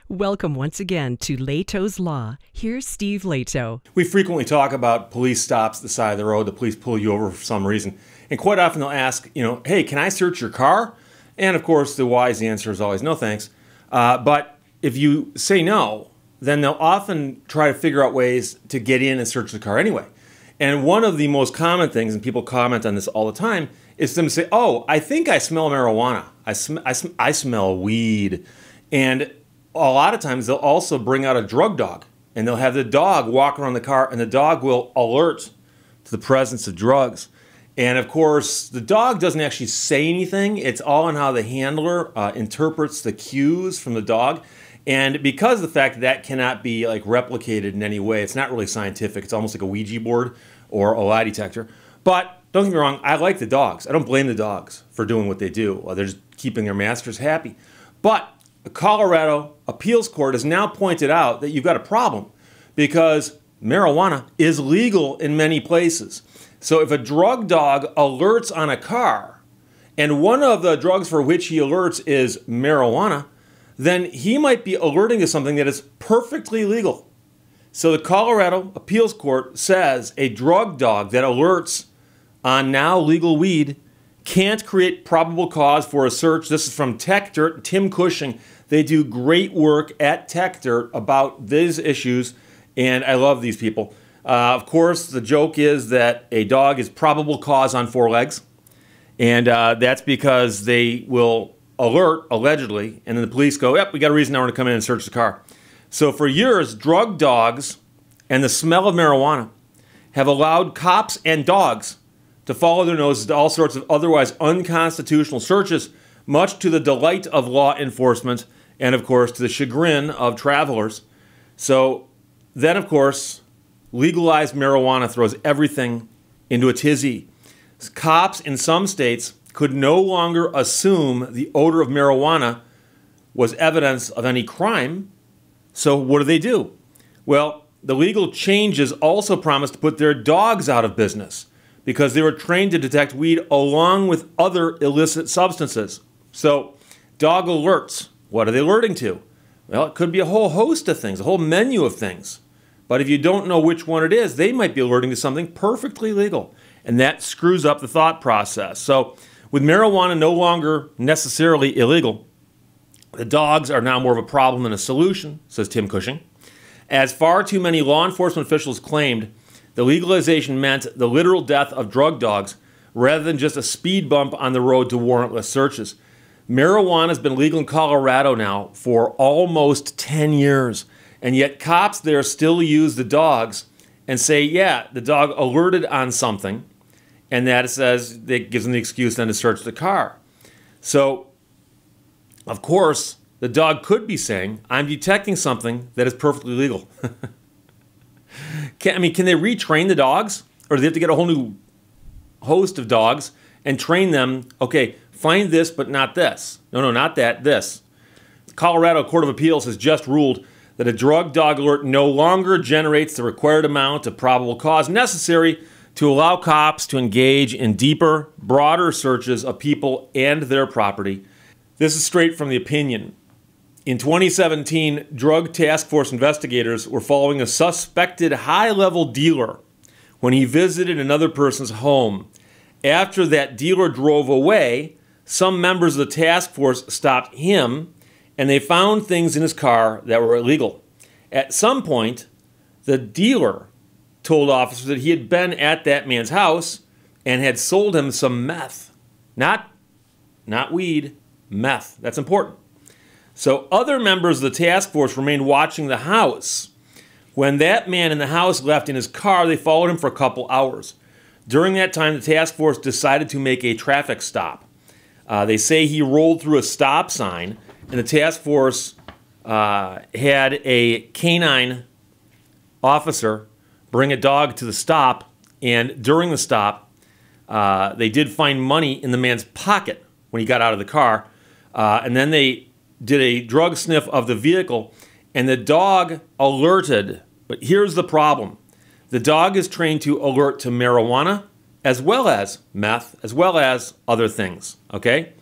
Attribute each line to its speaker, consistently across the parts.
Speaker 1: Welcome once again to Lehto's Law. Here's Steve Lehto.
Speaker 2: We frequently talk about police stops at the side of the road. The police pull you over for some reason. And quite often they'll ask, hey, can I search your car? And of course, the wise answer is always no thanks. But if you say no, then they'll often try to figure out ways to get in and search the car anyway. And one of the most common things, and people comment on this all the time, is them to say, oh, I think I smell marijuana. I smell weed. And a lot of times they'll also bring out a drug dog, and they'll have the dog walk around the car, and the dog will alert to the presence of drugs. And of course, the dog doesn't actually say anything. It's all in how the handler interprets the cues from the dog. And because of the fact that cannot be replicated in any way, it's not really scientific. It's almost like a Ouija board or a lie detector. But don't get me wrong, I like the dogs. I don't blame the dogs for doing what they do. They're just keeping their masters happy. But the Colorado appeals court has now pointed out that you've got a problem because marijuana is legal in many places. So if a drug dog alerts on a car, and one of the drugs for which he alerts is marijuana, then he might be alerting to something that is perfectly legal. So the Colorado appeals court says a drug dog that alerts on now legal weed can't create probable cause for a search. This is from Tech Dirt, Tim Cushing. They do great work at Tech Dirt about these issues, and I love these people. Of course, the joke is that a dog is probable cause on four legs, and that's because they will alert, allegedly, and then the police go, yep, we got a reason now we're going to come in and search the car. So for years, drug dogs and the smell of marijuana have allowed cops and dogs to follow their noses to all sorts of otherwise unconstitutional searches, much to the delight of law enforcement and, of course, to the chagrin of travelers. So then, of course, legalized marijuana throws everything into a tizzy. Cops in some states could no longer assume the odor of marijuana was evidence of any crime. So what do? Well, the legal changes also promised to put their dogs out of business because they were trained to detect weed along with other illicit substances. So dog alerts, what are they alerting to? Well, it could be a whole host of things, a whole menu of things. But if you don't know which one it is, they might be alerting to something perfectly legal. And that screws up the thought process. So with marijuana no longer necessarily illegal, the dogs are now more of a problem than a solution, says Tim Cushing. As far too many law enforcement officials claimed, the legalization meant the literal death of drug dogs rather than just a speed bump on the road to warrantless searches. Marijuana has been legal in Colorado now for almost 10 years, and yet cops there still use the dogs and say, yeah, the dog alerted on something, and that gives them the excuse then to search the car. So, of course, the dog could be saying, I'm detecting something that is perfectly legal. Can they retrain the dogs? Or do they have to get a whole new host of dogs and train them, okay, find this but not this. No, not that, this. The Colorado Court of Appeals has just ruled that a drug dog alert no longer generates the required amount of probable cause necessary to allow cops to engage in deeper, broader searches of people and their property. This is straight from the opinion. In 2017, Drug Task Force investigators were following a suspected high-level dealer when he visited another person's home. After that dealer drove away, some members of the task force stopped him, and they found things in his car that were illegal. At some point, the dealer told officers that he had been at that man's house and had sold him some meth. Not weed, meth. That's important. So other members of the task force remained watching the house. When that man in the house left in his car, they followed him for a couple hours. During that time, the task force decided to make a traffic stop. They say he rolled through a stop sign, and the task force had a canine officer bring a dog to the stop, and during the stop, they did find money in the man's pocket when he got out of the car, and then they did a drug sniff of the vehicle, and the dog alerted. But here's the problem. The dog is trained to alert to marijuana as well as meth, as well as other things, okay?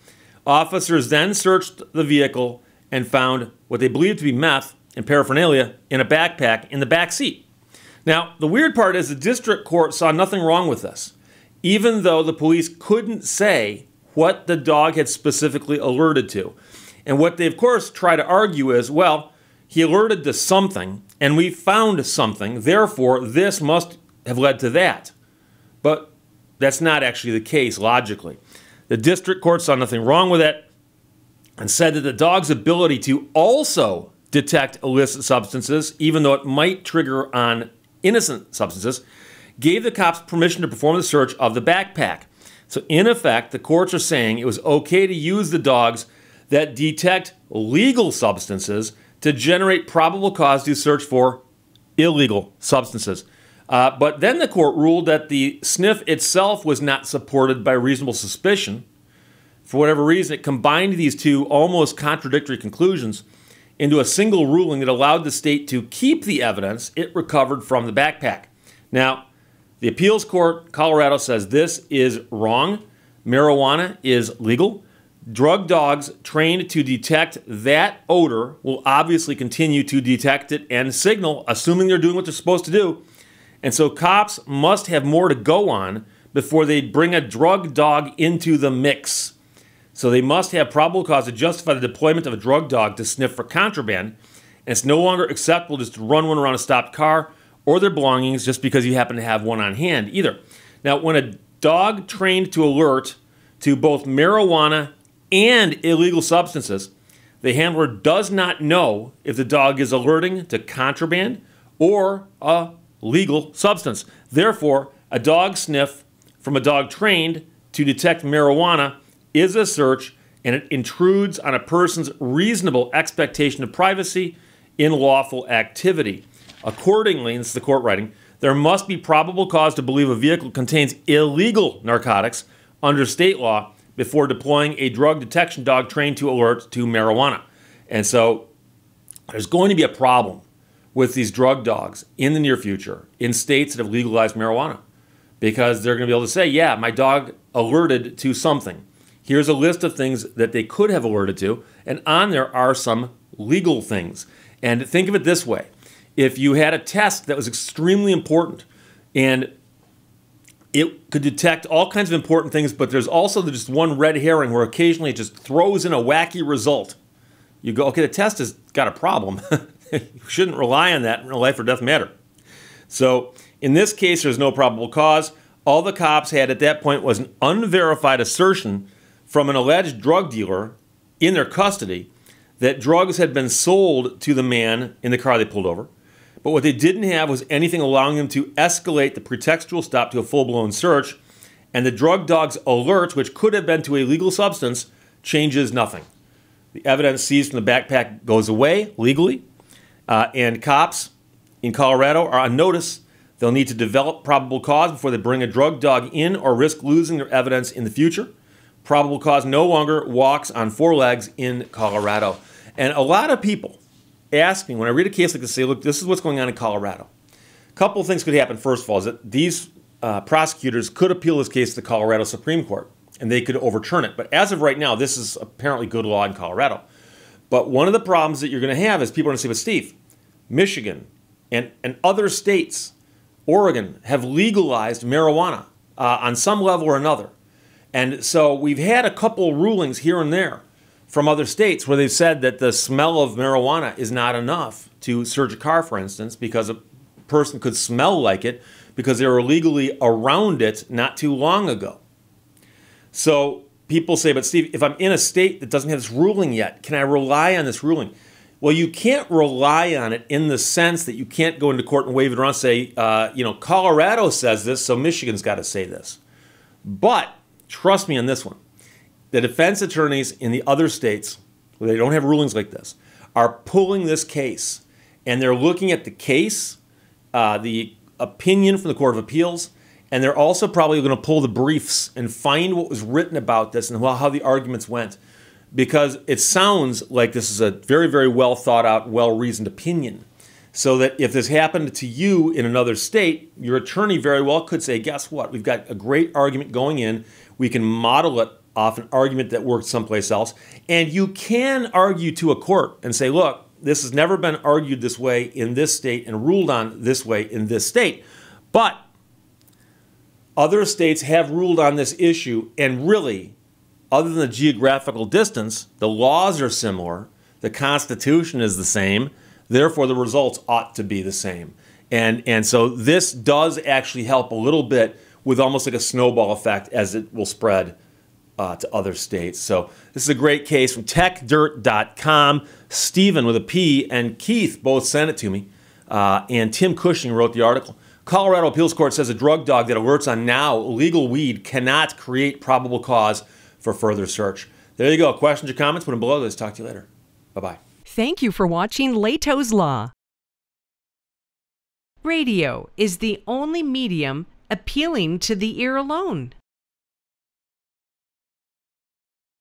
Speaker 2: Officers then searched the vehicle and found what they believed to be meth and paraphernalia in a backpack in the back seat. Now, the weird part is the district court saw nothing wrong with this, even though the police couldn't say what the dog had specifically alerted to. And what they, of course, try to argue is, well, he alerted to something, and we found something, therefore this must have led to that. But that's not actually the case, logically. The district court saw nothing wrong with it and said that the dog's ability to also detect illicit substances, even though it might trigger on innocent substances, gave the cops permission to perform the search of the backpack. So in effect, the courts are saying it was okay to use the dogs that detect legal substances to generate probable cause to search for illegal substances. But then the court ruled that the sniff itself was not supported by reasonable suspicion. For whatever reason, it combined these two almost contradictory conclusions into a single ruling that allowed the state to keep the evidence it recovered from the backpack. Now, the appeals court, Colorado, says this is wrong. Marijuana is legal. Drug dogs trained to detect that odor will obviously continue to detect it and signal, assuming they're doing what they're supposed to do. And so cops must have more to go on before they bring a drug dog into the mix. So they must have probable cause to justify the deployment of a drug dog to sniff for contraband. And it's no longer acceptable just to run one around a stopped car or their belongings just because you happen to have one on hand either. Now, when a dog trained to alert to both marijuana and illegal substances, the handler does not know if the dog is alerting to contraband or a legal substance. Therefore, a dog sniff from a dog trained to detect marijuana is a search, and it intrudes on a person's reasonable expectation of privacy in lawful activity. Accordingly, and this is the court writing, there must be probable cause to believe a vehicle contains illegal narcotics under state law before deploying a drug detection dog trained to alert to marijuana. And so there's going to be a problem with these drug dogs in the near future in states that have legalized marijuana, because they're going to be able to say, yeah, my dog alerted to something. Here's a list of things that they could have alerted to, and on there are some legal things. And think of it this way. If you had a test that was extremely important and it could detect all kinds of important things, but there's also just one red herring where occasionally it just throws in a wacky result, you go, okay, the test has got a problem. You shouldn't rely on that in a life or death matter. So in this case, there's no probable cause. All the cops had at that point was an unverified assertion from an alleged drug dealer in their custody that drugs had been sold to the man in the car they pulled over. But what they didn't have was anything allowing them to escalate the pretextual stop to a full-blown search. And the drug dog's alert, which could have been to a legal substance, changes nothing. The evidence seized from the backpack goes away legally. And cops in Colorado are on notice. They'll need to develop probable cause before they bring a drug dog in or risk losing their evidence in the future. Probable cause no longer walks on four legs in Colorado. And a lot of people ask me, when I read a case like this, say, look, this is what's going on in Colorado. A couple of things could happen. First of all, is that these prosecutors could appeal this case to the Colorado Supreme Court, and they could overturn it. But as of right now, this is apparently good law in Colorado. But one of the problems that you're going to have is people are going to say, but Steve, Michigan and other states, Oregon, have legalized marijuana on some level or another. And so we've had a couple rulings here and there from other states where they've said that the smell of marijuana is not enough to search a car, for instance, because a person could smell like it because they were legally around it not too long ago. So people say, but Steve, if I'm in a state that doesn't have this ruling yet, can I rely on this ruling? Well, you can't rely on it in the sense that you can't go into court and wave it around and say, Colorado says this, so Michigan's got to say this. But trust me on this one. The defense attorneys in the other states, where they don't have rulings like this, are pulling this case. And they're looking at the case, the opinion from the Court of Appeals, and they're also probably going to pull the briefs and find what was written about this and how the arguments went. Because it sounds like this is a very, very well thought out, well-reasoned opinion. So that if this happened to you in another state, your attorney very well could say, guess what? We've got a great argument going in. We can model it off an argument that worked someplace else. And you can argue to a court and say, look, this has never been argued this way in this state and ruled on this way in this state. But other states have ruled on this issue, and really, other than the geographical distance, the laws are similar, the Constitution is the same, therefore the results ought to be the same. And so this does actually help a little bit with almost like a snowball effect as it will spread to other states. So this is a great case from techdirt.com. Stephen with a P and Keith both sent it to me. And Tim Cushing wrote the article. Colorado Appeals Court says a drug dog that alerts on now legal weed cannot create probable cause for further search. There you go. Questions or comments? Put them below. Let's talk to you later. Bye-bye.
Speaker 1: Thank you for watching Lehto's Law. Radio is the only medium appealing to the ear alone.